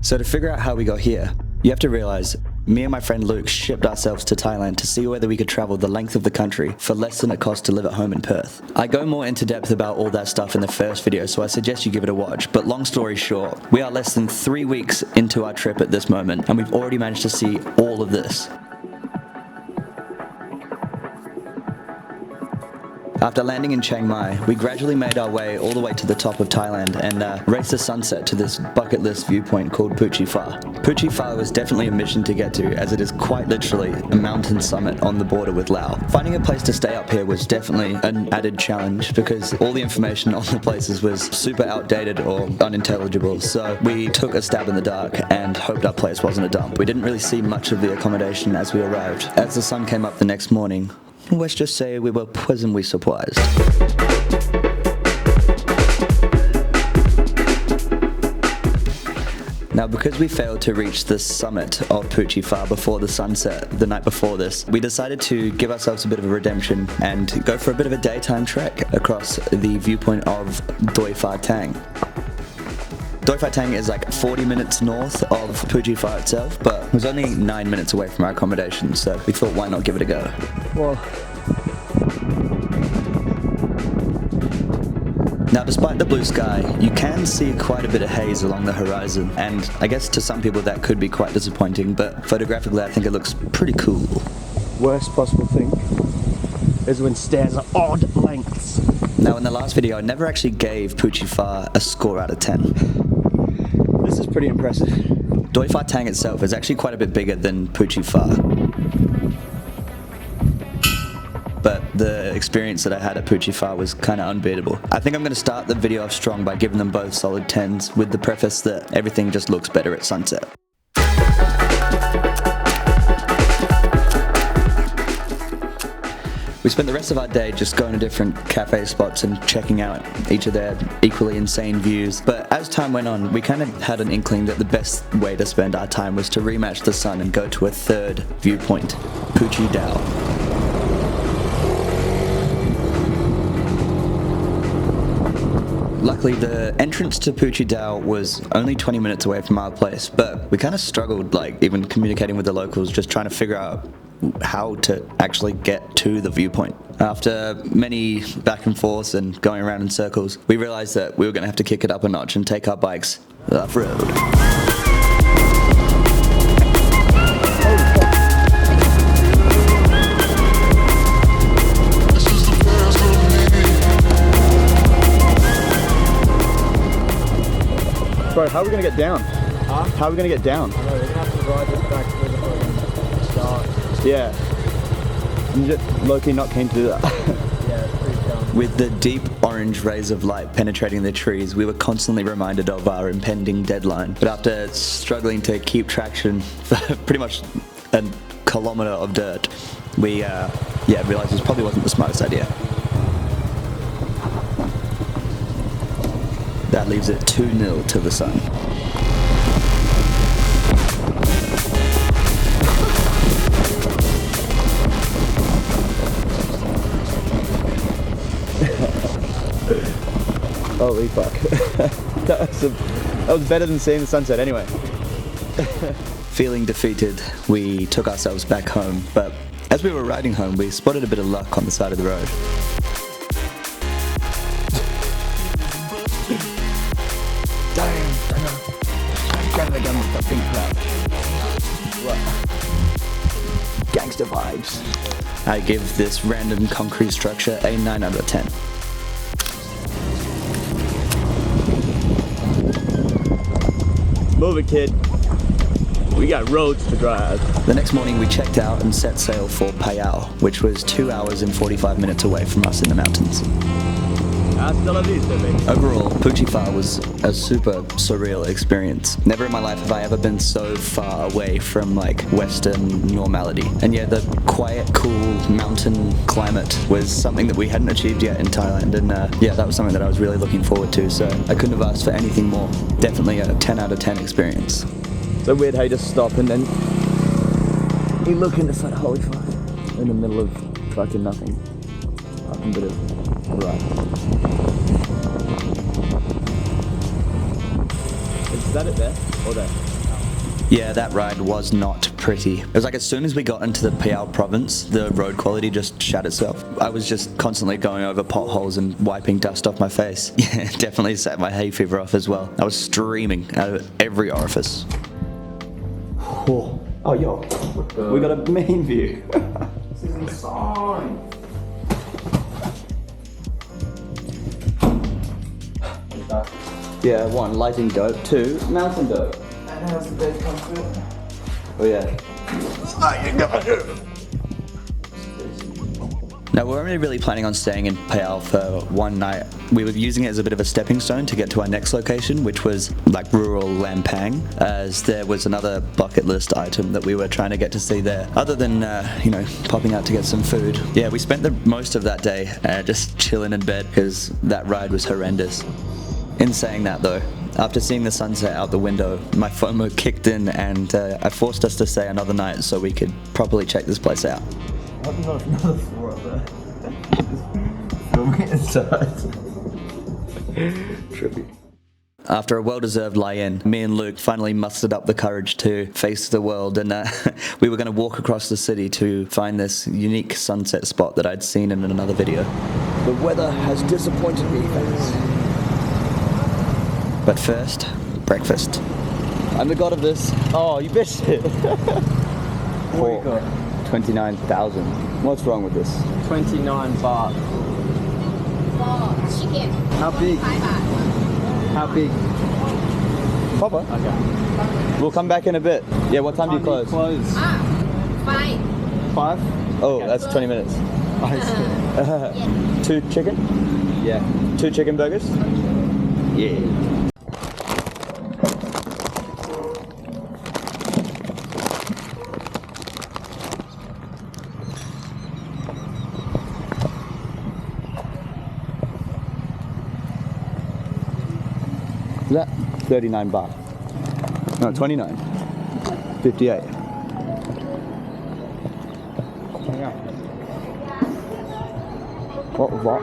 So to figure out how we got here, you have to realize me and my friend Luke shipped ourselves to Thailand to see whether we could travel the length of the country for less than it costs to live at home in Perth. I go more into depth about all that stuff in the first video, so I suggest you give it a watch, but long story short, we are less than 3 weeks into our trip at this moment, and we've already managed to see all of this. After landing in Chiang Mai, we gradually made our way all the way to the top of Thailand and raced the sunset to this bucket list viewpoint called Phu Chi Fa. Phu Chi Fa was definitely a mission to get to, as it is quite literally a mountain summit on the border with Laos. Finding a place to stay up here was definitely an added challenge because all the information on the places was super outdated or unintelligible, so we took a stab in the dark and hoped our place wasn't a dump. We didn't really see much of the accommodation as we arrived. As the sun came up the next morning, let's just say we were pleasantly surprised. Now, because we failed to reach the summit of Phu Chi Fa before the sunset the night before this, we decided to give ourselves a bit of a redemption and go for a bit of a daytime trek across the viewpoint of Doi Inthanon. Doi Inthanon is like 40 minutes north of Phu Chi Fa itself, but it was only 9 minutes away from our accommodation, so we thought why not give it a go. Well, now despite the blue sky, you can see quite a bit of haze along the horizon, and I guess to some people that could be quite disappointing, but photographically I think it looks pretty cool. Worst possible thing is when stairs are odd lengths. Now in the last video I never actually gave Phu Chi Fa a score out of 10. This is pretty impressive. Doi Inthanon itself is actually quite a bit bigger than Phu Chi Fa. But the experience that I had at Phu Chi Fa was kind of unbeatable. I think I'm going to start the video off strong by giving them both solid 10s with the preface that everything just looks better at sunset. We spent the rest of our day just going to different cafe spots and checking out each of their equally insane views. But as time went on, we kind of had an inkling that the best way to spend our time was to rematch the sun and go to a third viewpoint, Phu Chi Dao. Luckily, the entrance to Phu Chi Dao was only 20 minutes away from our place, but we kind of struggled, like, even communicating with the locals, just trying to figure out how to actually get to the viewpoint. After many back and forths and going around in circles, we realized that we were going to have to kick it up a notch and take our bikes off-road. Bro, how are we going to get down? Huh? How are we going to get down? I know, we're going to have to ride this back to the fucking start. Yeah. I'm just low-key not keen to do that. Yeah, it's pretty dumb. With the deep orange rays of light penetrating the trees, we were constantly reminded of our impending deadline. But after struggling to keep traction for pretty much a kilometer of dirt, we realized this probably wasn't the smartest idea. That leaves it 2-0 to the sun. Holy fuck. that was better than seeing the sunset anyway. Feeling defeated, we took ourselves back home, but as we were riding home, we spotted a bit of luck on the side of the road. Gangster vibes. I give this random concrete structure a 9 out of 10. Move it, kid. We got roads to drive. The next morning we checked out and set sail for Phayao, which was 2 hours and 45 minutes away from us in the mountains. Hasta la vista, baby. Overall, Phu Chi Fa was a super surreal experience. Never in my life have I ever been so far away from like Western normality. And yeah, the quiet, cool mountain climate was something that we hadn't achieved yet in Thailand. And yeah, that was something that I was really looking forward to. So I couldn't have asked for anything more. Definitely a 10 out of 10 experience. So weird how you just stop and then you look and it's like, holy fuck, in the middle of fucking nothing. Fucking bit of right. Is that it there? Or there? Yeah, that ride was not pretty. It was like as soon as we got into the Phayao province, the road quality just shat itself. I was just constantly going over potholes and wiping dust off my face. Yeah, it definitely set my hay fever off as well. I was streaming out of every orifice. Oh yo, we got a main view. This is insane. Yeah, 1, lighting dope. 2, mountain dope. And how's the bed comfort? Oh yeah. Now we're only really planning on staying in Phayao for one night. We were using it as a bit of a stepping stone to get to our next location, which was like rural Lampang, as there was another bucket list item that we were trying to get to see there, other than, popping out to get some food. Yeah, we spent the most of that day just chilling in bed because that ride was horrendous. In saying that though, after seeing the sunset out the window, my FOMO kicked in and I forced us to stay another night so we could properly check this place out. I've got another floor up there. Filming inside. Trippy. After a well-deserved lie-in, me and Luke finally mustered up the courage to face the world, and we were going to walk across the city to find this unique sunset spot that I'd seen in another video. The weather has disappointed me, fans. But first, breakfast. I'm the god of this. Oh, you missed it. What you got? 29,000. What's wrong with this? 29 baht. Chicken. How big? 5 baht. How big? Papa. Okay. We'll come back in a bit. Yeah, what time do you close? 5. 5? Oh, that's 20 minutes. I see. 2 chicken? Yeah. 2 chicken burgers? Yeah. Is that 39 baht? No, 29. 58. What?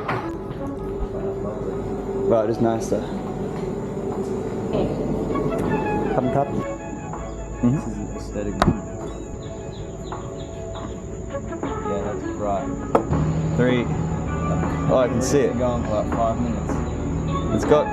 Right, it's nice though. Cup. This is an aesthetic. Yeah, that's right. 3. Oh, I can see it. Been going for like 5 minutes. It's got.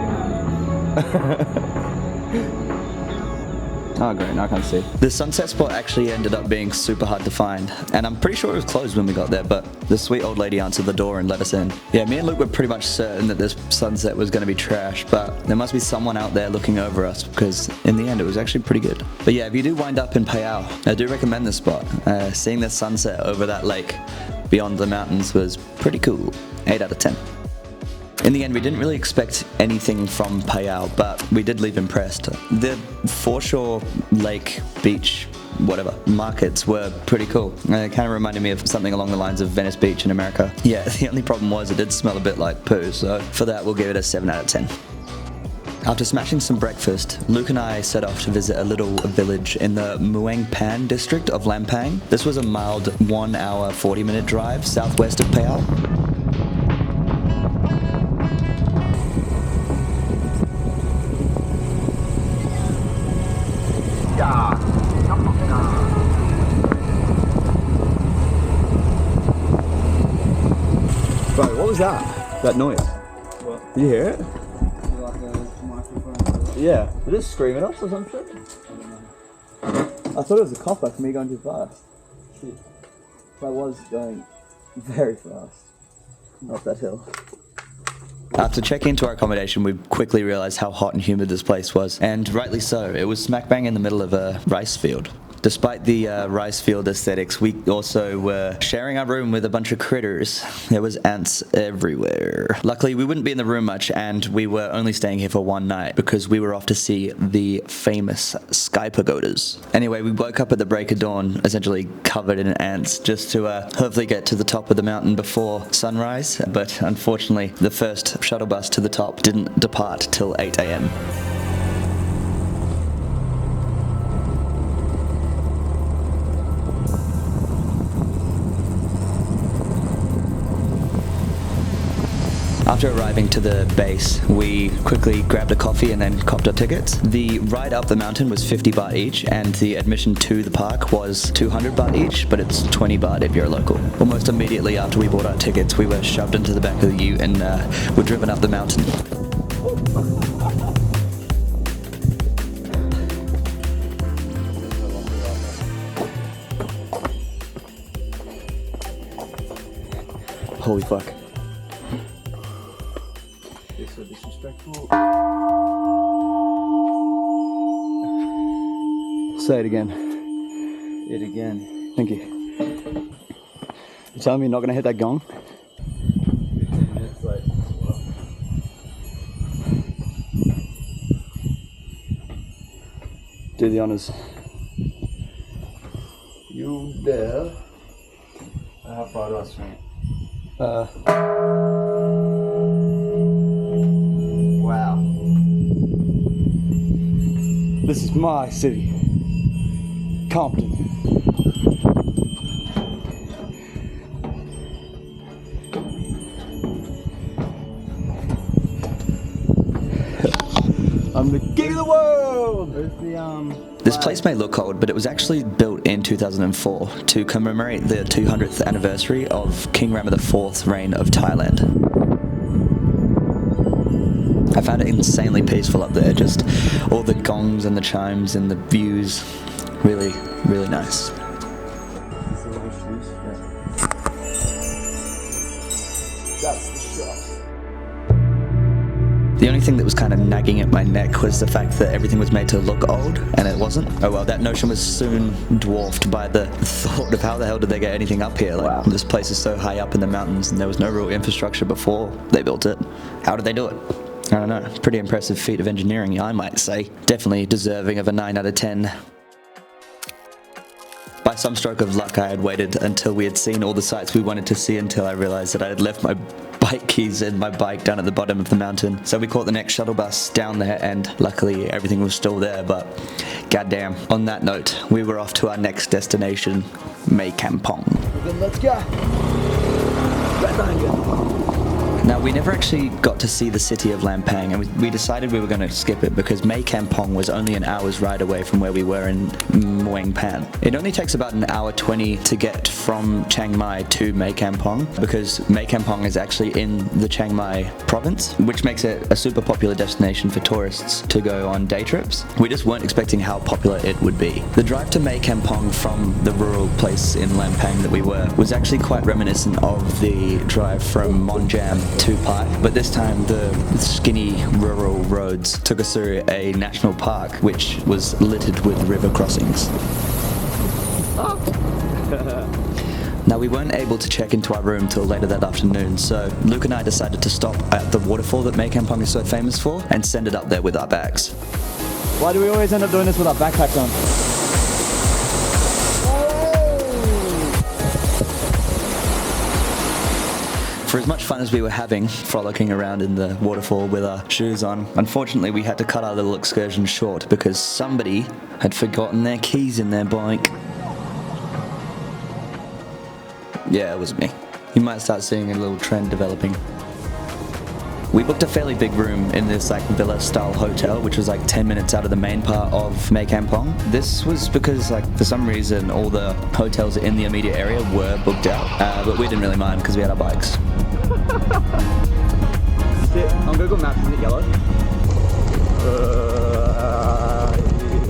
Oh great, now I can't see. The sunset spot actually ended up being super hard to find, and I'm pretty sure it was closed when we got there, but the sweet old lady answered the door and let us in. Yeah, me and Luke were pretty much certain that this sunset was going to be trash, but there must be someone out there looking over us, because in the end it was actually pretty good. But yeah, if you do wind up in Phayao, I do recommend this spot. Seeing the sunset over that lake beyond the mountains was pretty cool. 8 out of 10. In the end, we didn't really expect anything from Phayao, but we did leave impressed. The foreshore lake, beach, whatever, markets were pretty cool. It kind of reminded me of something along the lines of Venice Beach in America. Yeah, the only problem was it did smell a bit like poo, so for that we'll give it a 7 out of 10. After smashing some breakfast, Luke and I set off to visit a little village in the Muang Pan district of Lampang. This was a mild 1 hour, 40-minute drive southwest of Phayao. Bro, what was that? That noise? What? Did you hear it? Like a microphone. Yeah. Did it scream at us or some shit? I thought it was a copper for me going too fast. Shit. I was going very fast up that hill. After checking into our accommodation, we quickly realized how hot and humid this place was, and rightly so. It was smack bang in the middle of a rice field. Despite the rice field aesthetics, we also were sharing our room with a bunch of critters. There was ants everywhere. Luckily, we wouldn't be in the room much, and we were only staying here for one night because we were off to see the famous Sky Pagodas. Anyway, we woke up at the break of dawn, essentially covered in ants, just to hopefully get to the top of the mountain before sunrise. But unfortunately, the first shuttle bus to the top didn't depart till 8 a.m. After arriving to the base, we quickly grabbed a coffee and then copped our tickets. The ride up the mountain was 50 baht each, and the admission to the park was 200 baht each, but it's 20 baht if you're a local. Almost immediately after we bought our tickets, we were shoved into the back of the ute and were driven up the mountain. Holy fuck. You're so disrespectful. Say it again. It again. Thank you. You telling me you're not gonna hit that gong? 15 minutes late. Do the honors. You there? How far do I swing it? Wow. This is my city. Compton. I'm the king of the world! Where's the This place may look old, but it was actually built in 2004 to commemorate the 200th anniversary of King Rama IV's reign of Thailand. I found it insanely peaceful up there, just all the gongs and the chimes and the views. Really, really nice. That's the shot. The only thing that was kind of nagging at my neck was the fact that everything was made to look old, and it wasn't. Oh well, that notion was soon dwarfed by the thought of how the hell did they get anything up here? Like, Wow. This place is so high up in the mountains and there was no real infrastructure before they built it. How did they do it? I don't know. Pretty impressive feat of engineering, I might say. Definitely deserving of a 9 out of 10. By some stroke of luck, I had waited until we had seen all the sights we wanted to see until I realized that I had left my bike keys and my bike down at the bottom of the mountain. So we caught the next shuttle bus down there, and luckily everything was still there, but goddamn. On that note, we were off to our next destination, Mae Kampong. Then let's go. Right behind you. Now, we never actually got to see the city of Lampang, and we decided we were going to skip it because Mae Kampong was only an hour's ride away from where we were in Muang Pan. It only takes about an hour 20 to get from Chiang Mai to Mae Kampong, because Mae Kampong is actually in the Chiang Mai province, which makes it a super popular destination for tourists to go on day trips. We just weren't expecting how popular it would be. The drive to Mae Kampong from the rural place in Lampang that we were was actually quite reminiscent of the drive from Monjam to Pai, but this time the skinny rural roads took us through a national park which was littered with river crossings. Now, we weren't able to check into our room till later that afternoon, so Luke and I decided to stop at the waterfall that Mae Kampong is so famous for and send it up there with our bags. Why do we always end up doing this with our backpacks on? For as much fun as we were having, frolicking around in the waterfall with our shoes on, unfortunately we had to cut our little excursion short because somebody had forgotten their keys in their bike. Yeah, it was me. You might start seeing a little trend developing. We booked a fairly big room in this like villa-style hotel, which was like 10 minutes out of the main part of Mae Kampong. This was because like for some reason all the hotels in the immediate area were booked out, but we didn't really mind because we had our bikes. On Google Maps, is it yellow?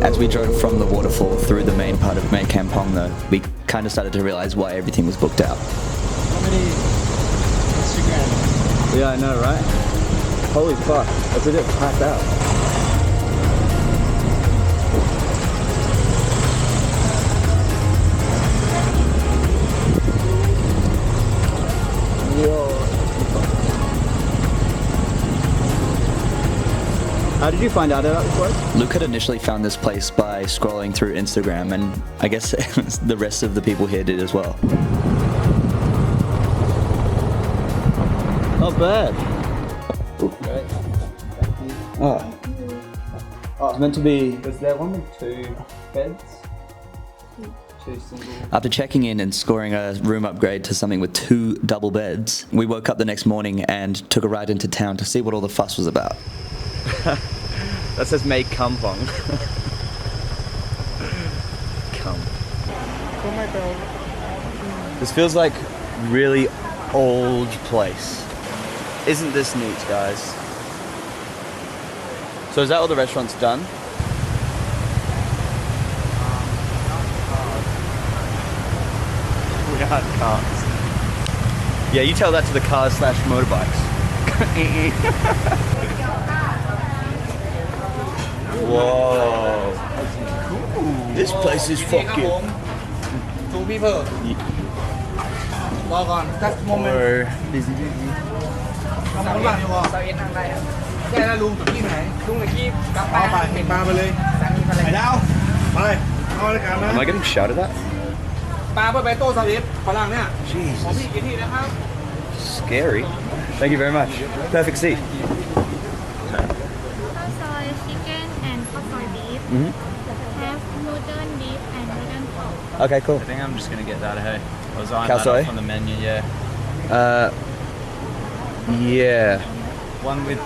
As we drove from the waterfall through the main part of Mae Kampong though, we kind of started to realize why everything was booked out. How many Instagram? Yeah, I know, right? Holy fuck, that's a bit packed out. How did you find out about this place? Luke had initially found this place by scrolling through Instagram, and I guess the rest of the people here did as well. Not bad. Great. Thank you. Oh. Oh, it's meant to be... Was there one with 2 beds? After checking in and scoring a room upgrade to something with 2 double beds, we woke up the next morning and took a ride into town to see what all the fuss was about. That says Mae Kampong. This feels like really old place. Isn't this neat, guys? So is that all the restaurant's done? We aren't cars. Yeah, you tell that to the cars / motorbikes. Whoa. This place is fucking... รอก่อนสักโมเมนต์ busy. ทำอะไรอยู่วะแค่แล้วลุงกับพี่ไหนลุงกับพี่กลับไปเห็นปลาไปเลยไปดาวไปเอาเลยกันนะ Am I getting shouted at? ปลาไปโต้สลิดฝรั่งเนี่ย Jesus. ของพี่กี่ที่นะครับ Scary. Thank you very much. Perfect seat. Soy chicken and soy beef. Have noodle beef and noodle pork. Okay, cool. I think I'm just gonna get that. Hey, I was eyeing Khao that soi? up on the menu. Yeah, Yeah. one with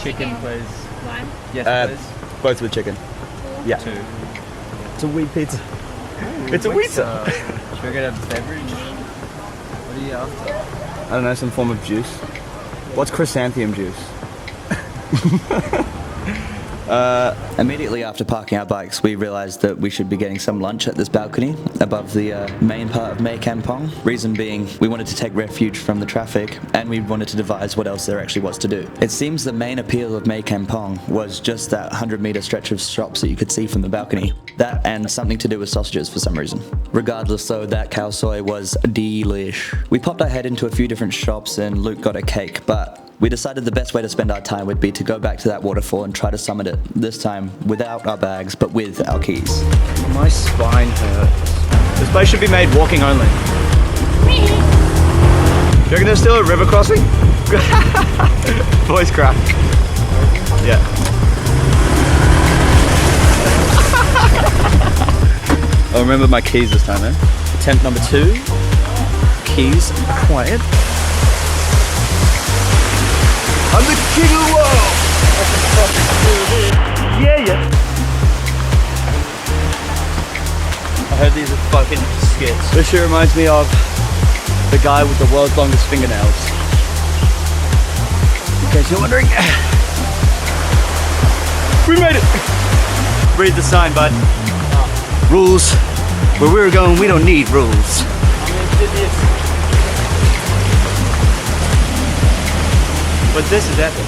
chicken, please. One. Yes, please. Both with chicken. Yeah. 2. It's a wheat pizza. It's a pizza. Should we get a beverage? What are you after? I don't know, some form of juice. What's chrysanthemum juice? Immediately after parking our bikes, we realized that we should be getting some lunch at this balcony above the main part of Mae Kampong. Reason being, we wanted to take refuge from the traffic and we wanted to devise what else there actually was to do. It seems the main appeal of Mae Kampong was just that 100-meter stretch of shops that you could see from the balcony. That and something to do with sausages for some reason. Regardless though, that khao soi was delish. We popped our head into a few different shops and Luke got a cake, but we decided the best way to spend our time would be to go back to that waterfall and try to summit it, this time without our bags, but with our keys. My spine hurts. This place should be made walking only. Do you reckon there's still a river crossing? Voice crack. Yeah. I'll remember my keys this time, eh? Attempt number 2. Keys acquired. I'm the king of the world! Yeah. I heard these are fucking skits. This shit reminds me of the guy with the world's longest fingernails. In case you're wondering. We made it! Read the sign, bud. Rules. Where we're going, we don't need rules. But this is epic.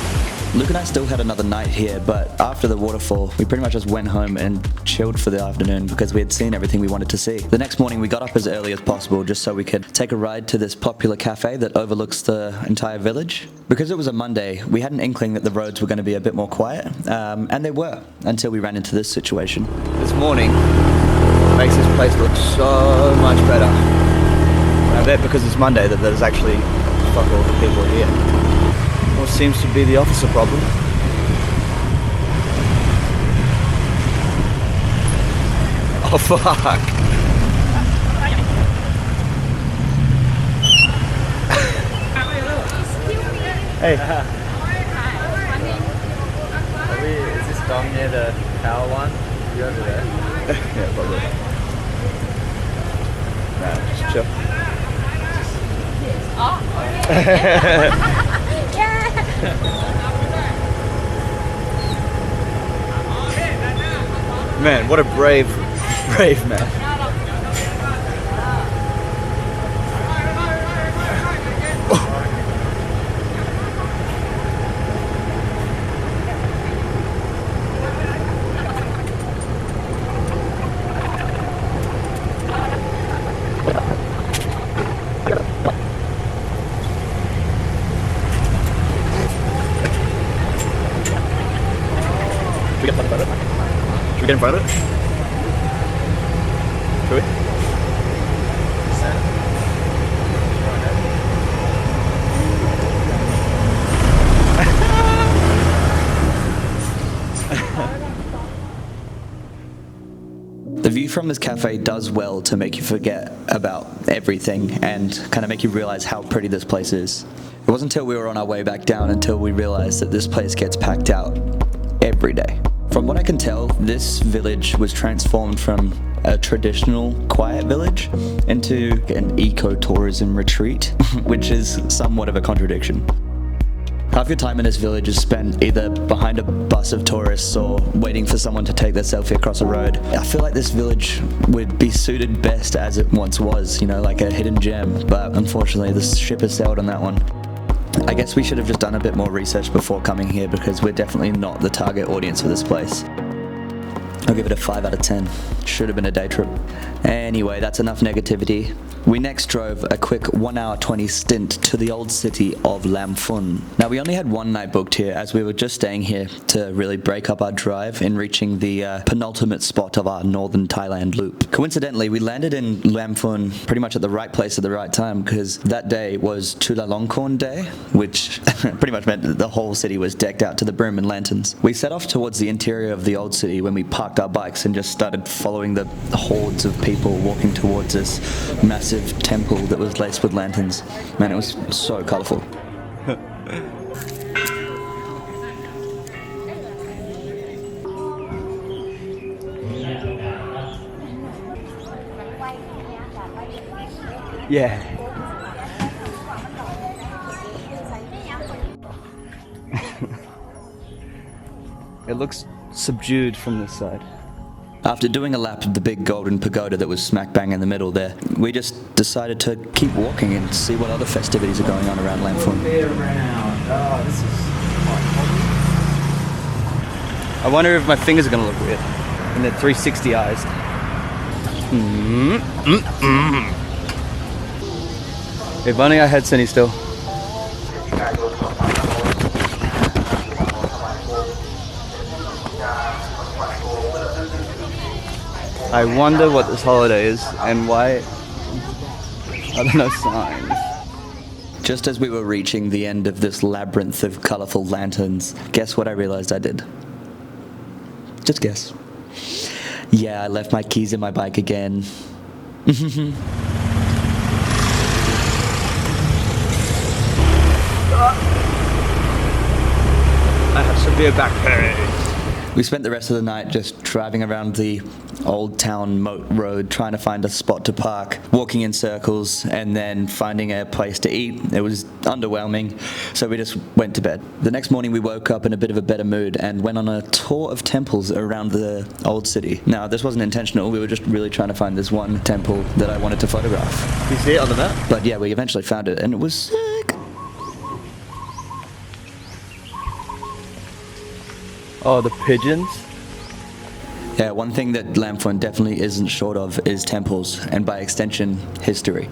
Luke and I still had another night here, but after the waterfall, we pretty much just went home and chilled for the afternoon because we had seen everything we wanted to see. The next morning, we got up as early as possible just so we could take a ride to this popular cafe that overlooks the entire village. Because it was a Monday, we had an inkling that the roads were going to be a bit more quiet, and they were, until we ran into this situation. This morning makes this place look so much better. And I bet because it's Monday that there's actually fuck all the people here. What seems to be the opposite problem. Oh fuck! Hey. Is this dong near the power one? You over there? Yeah, probably. Nah, just chill. Man, what a brave man. Should we get in front of it? Should we? The view from this cafe does well to make you forget about everything and kind of make you realize how pretty this place is. It wasn't until we were on our way back down until we realized that this place gets packed out every day. From what I can tell, this village was transformed from a traditional quiet village into an eco-tourism retreat, which is somewhat of a contradiction. Half your time in this village is spent either behind a bus of tourists or waiting for someone to take their selfie across a road. I feel like this village would be suited best as it once was, you know, like a hidden gem, but unfortunately the ship has sailed on that one. I guess we should have just done a bit more research before coming here because we're definitely not the target audience for this place. I'll give it a 5 out of 10. Should have been a day trip. Anyway, that's enough negativity. We next drove a quick 1 hour 20 stint to the old city of Lamphun. Now, we only had one night booked here as we were just staying here to really break up our drive in reaching the penultimate spot of our northern Thailand loop. Coincidentally, we landed in Lamphun pretty much at the right place at the right time because that day was Chulalongkorn Day, which pretty much meant that the whole city was decked out to the brim in lanterns. We set off towards the interior of the old city when we parked our bikes and just started following the hordes of people walking towards this massive temple that was laced with lanterns. Man, it was so colourful. Yeah. It looks subdued from this side. After doing a lap of the big golden pagoda that was smack bang in the middle there, we just decided to keep walking and see what other festivities are going on around Lamphun. Oh, this is I wonder if my fingers are going to look weird. And they're 360 eyes. If only I had Cindy still. I wonder what this holiday is and why I don't know signs. Just as we were reaching the end of this labyrinth of colourful lanterns, guess what I realised I did? Just guess. Yeah, I left my keys in my bike again. I have severe back pain. We spent the rest of the night just driving around the old town moat road trying to find a spot to park, walking in circles and then finding a place to eat. It was underwhelming, so we just went to bed. The next morning we woke up in a bit of a better mood and went on a tour of temples around the old city. Now, this wasn't intentional, we were just really trying to find this one temple that I wanted to photograph. You see it on the map? But yeah, we eventually found it and it was sick. Oh, the pigeons? Yeah, one thing that Lamphun definitely isn't short of is temples, and by extension, history.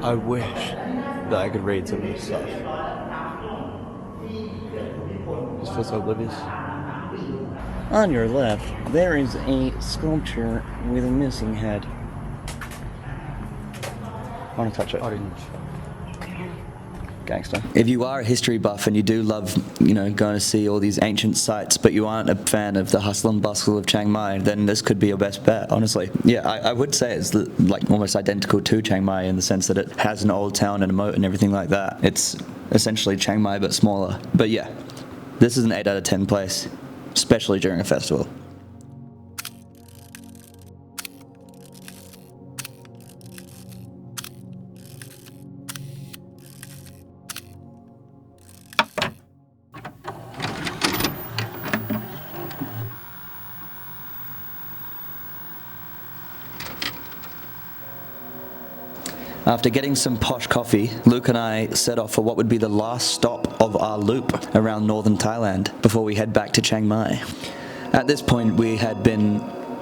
I wish that I could read some of this stuff. Just feel so oblivious. On your left, there is a sculpture with a missing head. I want to touch it. Orange. Gangster. If you are a history buff and you do love, going to see all these ancient sites, but you aren't a fan of the hustle and bustle of Chiang Mai, then this could be your best bet, honestly. Yeah, I would say it's like almost identical to Chiang Mai in the sense that it has an old town and a moat and everything like that. It's essentially Chiang Mai but smaller. But yeah, this is an 8 out of 10 place, especially during a festival. After getting some posh coffee, Luke and I set off for what would be the last stop of our loop around northern Thailand before we head back to Chiang Mai. At this point, we had been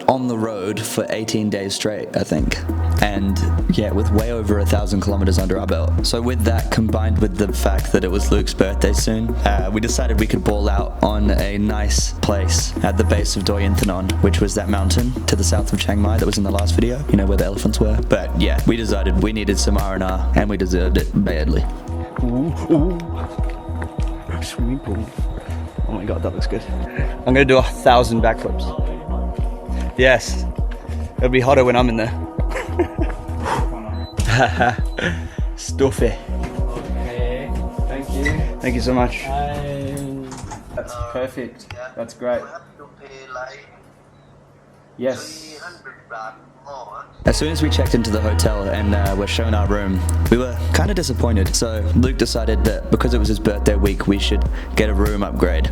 on the road for 18 days straight, I think. And yeah, with way over 1,000 kilometers under our belt. So with that, combined with the fact that it was Luke's birthday soon, we decided we could ball out on a nice place at the base of Doi Inthanon, which was that mountain to the south of Chiang Mai that was in the last video, you know, where the elephants were. But yeah, we decided we needed some R&R, and we deserved it badly. Ooh. Swimming pool. Oh my god, that looks good. I'm gonna do 1,000 backflips. Yes. It'll be hotter when I'm in there. Stuffy. Okay, thank you. Thank you so much. That's perfect. That's great. Yes. As soon as we checked into the hotel and were shown our room, we were kind of disappointed. So Luke decided that because it was his birthday week, we should get a room upgrade.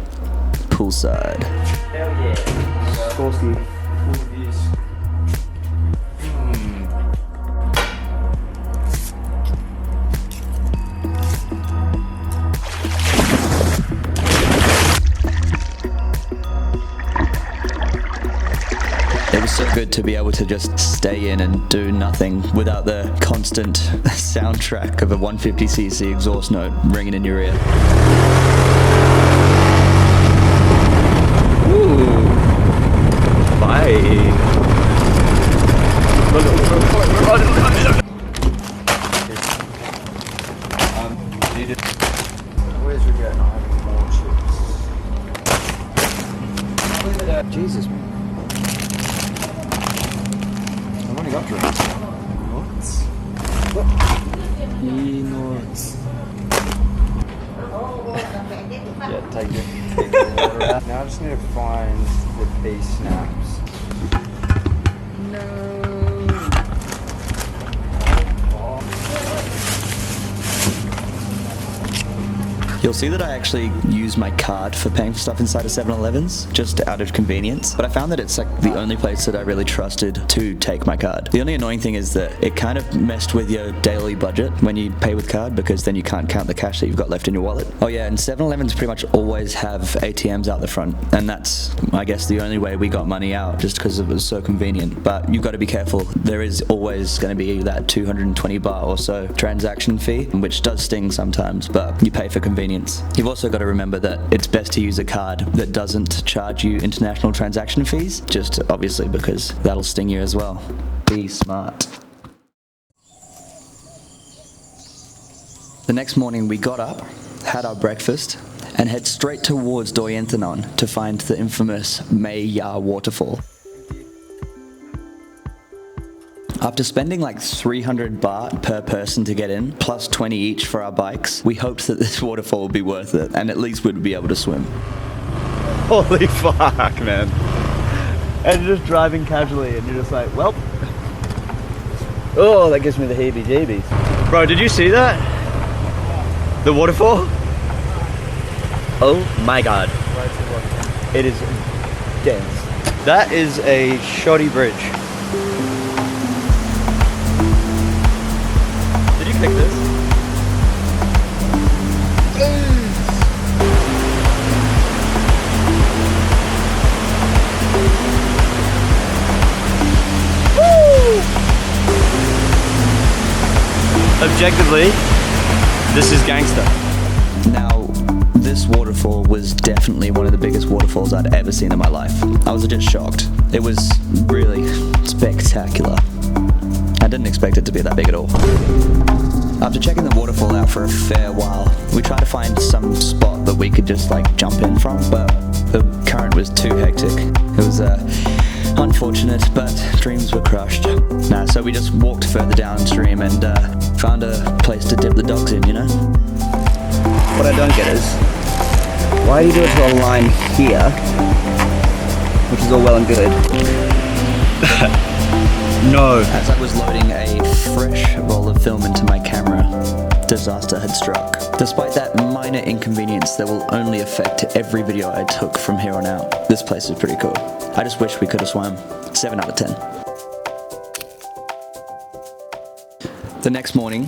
Poolside. Hell yeah. Saucy. It was so good to be able to just stay in and do nothing without the constant soundtrack of a 150cc exhaust note ringing in your ear. Ooh. Bye. Where's your getting? I have more chips. Jesus, man. I've only got drinks. Nuts. Peanuts. Yeah, take your water out. Now I just need to find the pea snaps. No. You'll see that I actually use my card for paying for stuff inside of 7-Elevens, just out of convenience. But I found that it's like the only place that I really trusted to take my card. The only annoying thing is that it kind of messed with your daily budget when you pay with card, because then you can't count the cash that you've got left in your wallet. Oh yeah, and 7-Elevens pretty much always have ATMs out the front. And that's, I guess, the only way we got money out, just because it was so convenient. But you've got to be careful. There is always going to be that 220 baht or so transaction fee, which does sting sometimes, but you pay for convenience. You've also got to remember that it's best to use a card that doesn't charge you international transaction fees, just obviously because that'll sting you as well. Be smart. The next morning we got up, had our breakfast, and head straight towards Doi Inthanon to find the infamous Mae Kampong Waterfall. After spending like 300 baht per person to get in, plus 20 each for our bikes, we hoped that this waterfall would be worth it, and at least we'd be able to swim. Holy fuck, man. And you're just driving casually and you're just like, well. Oh, that gives me the heebie-jeebies. Bro, did you see that? The waterfall? Oh my god. It is dense. That is a shoddy bridge. Did you pick this? Objectively, this is gangster. Now, this waterfall was definitely one of the biggest waterfalls I'd ever seen in my life. I was just shocked. It was really spectacular. I didn't expect it to be that big at all. After checking the waterfall out for a fair while, we tried to find some spot that we could just like jump in from, but the current was too hectic. It was unfortunate, but dreams were crushed. So we just walked further downstream and found a place to dip the dogs in, you know? What I don't get is, why do you do it to a line here, which is all well and good? No. As I was loading a fresh roll of film into my camera, disaster had struck. Despite that minor inconvenience that will only affect every video I took from here on out, this place is pretty cool. I just wish we could have swam. 7 out of 10. The next morning,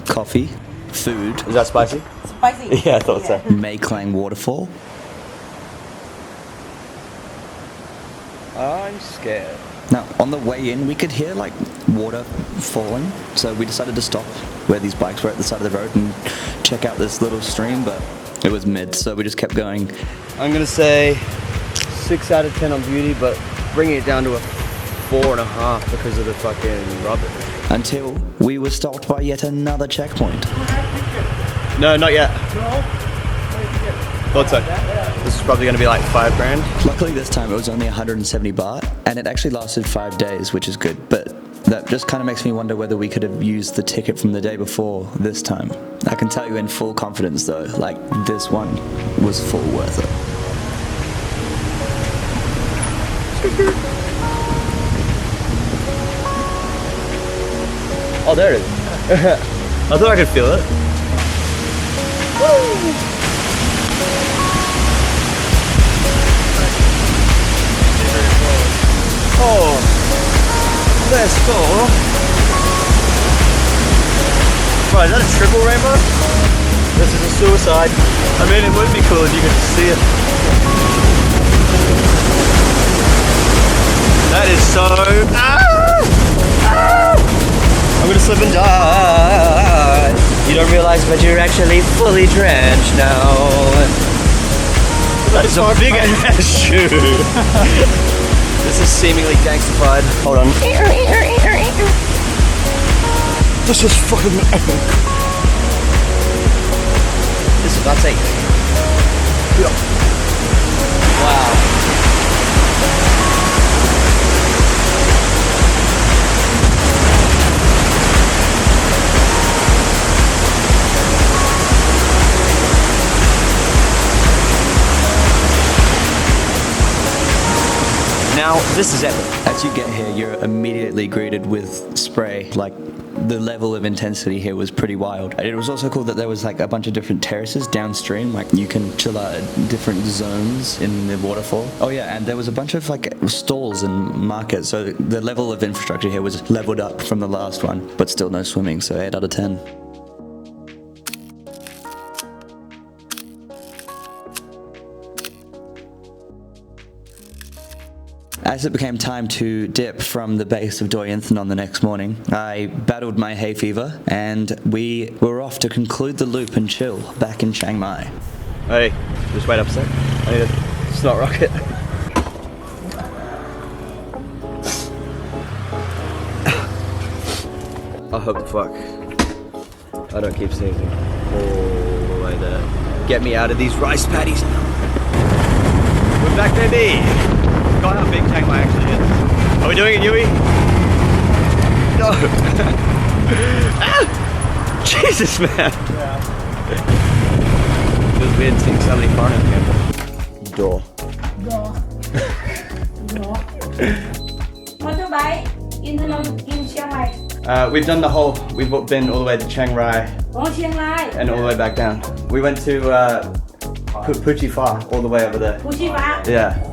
coffee, food. Is that spicy? Spicy. Yeah, I thought so. Mae Kampong Waterfall. I'm scared. Now, on the way in, we could hear like water falling, so we decided to stop where these bikes were at the side of the road and check out this little stream, but it was mid, so we just kept going. I'm gonna say 6 out of 10 on beauty, but bringing it down to a 4.5 because of the fucking rubbish. Until we were stopped by yet another checkpoint. No, not yet. Thought so. This is probably gonna be like $5 grand. Luckily this time it was only 170 baht, and it actually lasted 5 days, which is good, but that just kind of makes me wonder whether we could have used the ticket from the day before this time. I can tell you in full confidence though, like this one was full worth it. Oh, there it is. I thought I could feel it. Oh, let's go. Right, is that a triple rainbow? This is a suicide. I mean, it would be cool if you could see it. That is so... I'm gonna slip and die. You don't realize, but you're actually fully drenched now. That is a big ass shoe. This is seemingly gangstified. Hold on. This is fucking epic. This is about 8. Yeah. Wow. Now, this is epic. As you get here, you're immediately greeted with spray. Like, the level of intensity here was pretty wild. It was also cool that there was like a bunch of different terraces downstream. Like, you can chill out at different zones in the waterfall. Oh yeah, and there was a bunch of like stalls and markets. So the level of infrastructure here was leveled up from the last one, but still no swimming, so 8 out of 10. As it became time to dip from the base of Doi Inthanon the next morning, I battled my hay fever and we were off to conclude the loop and chill back in Chiang Mai. Hey, just wait up a sec. I need a snot rocket. I hope the fuck I don't keep sneezing all the way there. Get me out of these rice paddies now. We're back, baby! God, how big Chiang Mai actually is. Are we doing it, Yui? No! Ah! Jesus, man! Yeah. Feels weird seeing so many foreigners here. Door. Motorbike Inthanon in Chiang Mai. We've done the whole, we've been all the way to Chiang Mai Oh, Chiang Mai. and all the way back down. We went to Phu Chi Fa, all the way over there. Phu Chi Fa. Yeah.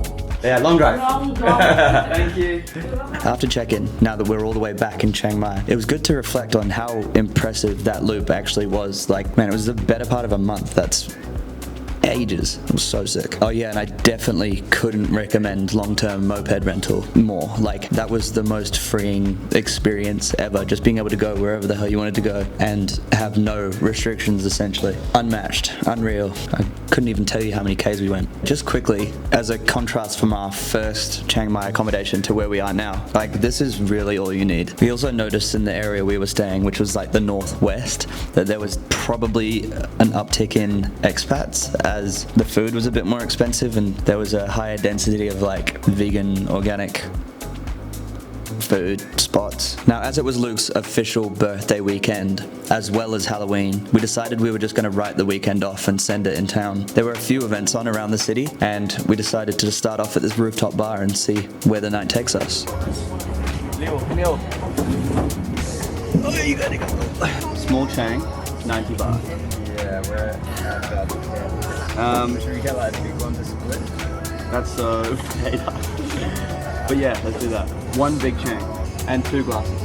Yeah, long drive. Long. Thank you. After check-in, now that we're all the way back in Chiang Mai, it was good to reflect on how impressive that loop actually was. Like, man, it was the better part of a month. That's ages. It was so sick. Oh yeah, and I definitely couldn't recommend long-term moped rental more. Like, that was the most freeing experience ever, just being able to go wherever the hell you wanted to go and have no restrictions, essentially. Unmatched, unreal. I couldn't even tell you how many Ks we went. Just quickly, as a contrast from our first Chiang Mai accommodation to where we are now, like, this is really all you need. We also noticed in the area we were staying, which was like the northwest, that there was probably an uptick in expats as the food was a bit more expensive and there was a higher density of like vegan, organic food spots. Now, as it was Luke's official birthday weekend, as well as Halloween, we decided we were just going to write the weekend off and send it in town. There were a few events on around the city, and we decided to start off at this rooftop bar and see where the night takes us. Leo. Oh, you gotta go. Small Chang, 90 baht. Yeah, we're at about 10. Should we get like a big one to split? That's so paid up. But yeah, let's do that. One big Chang and 2 glasses.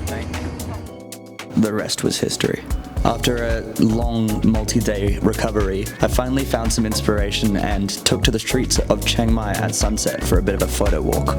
Thanks. The rest was history. After a long multi-day recovery, I finally found some inspiration and took to the streets of Chiang Mai at sunset for a bit of a photo walk.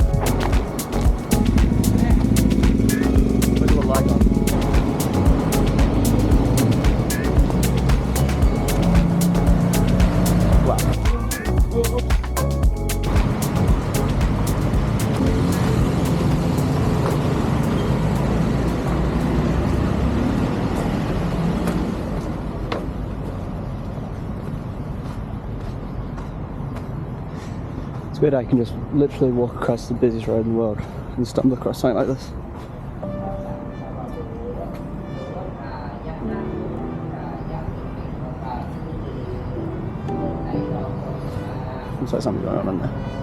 It's weird I can just literally walk across the busiest road in the world and stumble across something like this. Looks like something's going on there.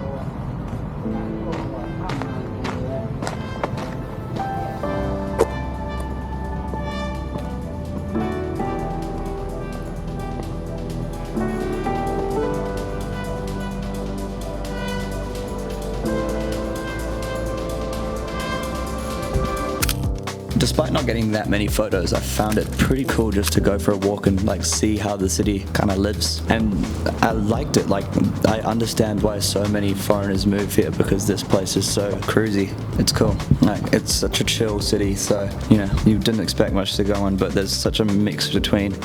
Despite not getting that many photos, I found it pretty cool just to go for a walk and like see how the city kind of lives. And I liked it. Like, I understand why so many foreigners move here, because this place is so cruisy. It's cool. Like, it's such a chill city, so you know, you didn't expect much to go on, but there's such a mix between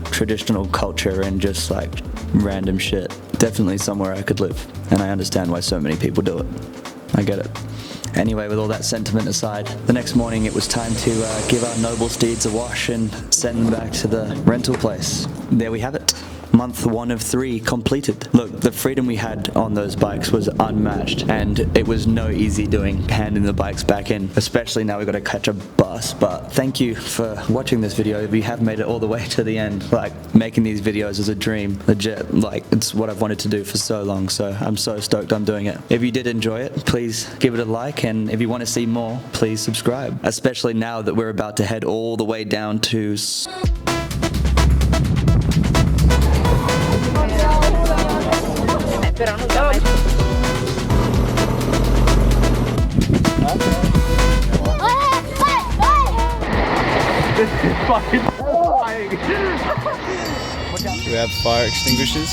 traditional culture and just like random shit. Definitely somewhere I could live, and I understand why so many people do it. I get it. Anyway, with all that sentiment aside, the next morning it was time to give our noble steeds a wash and send them back to the rental place. There we have it. Month 1 of 3 completed. Look, the freedom we had on those bikes was unmatched, and it was no easy doing handing the bikes back in, especially now we've got to catch a bus. But thank you for watching this video. If you have made it all the way to the end, like, making these videos is a dream, legit. Like, it's what I've wanted to do for so long, so I'm so stoked I'm doing it. If you did enjoy it, please give it a like, and if you want to see more, please subscribe, especially now that we're about to head all the way down to This is fucking flying. Do we have fire extinguishers?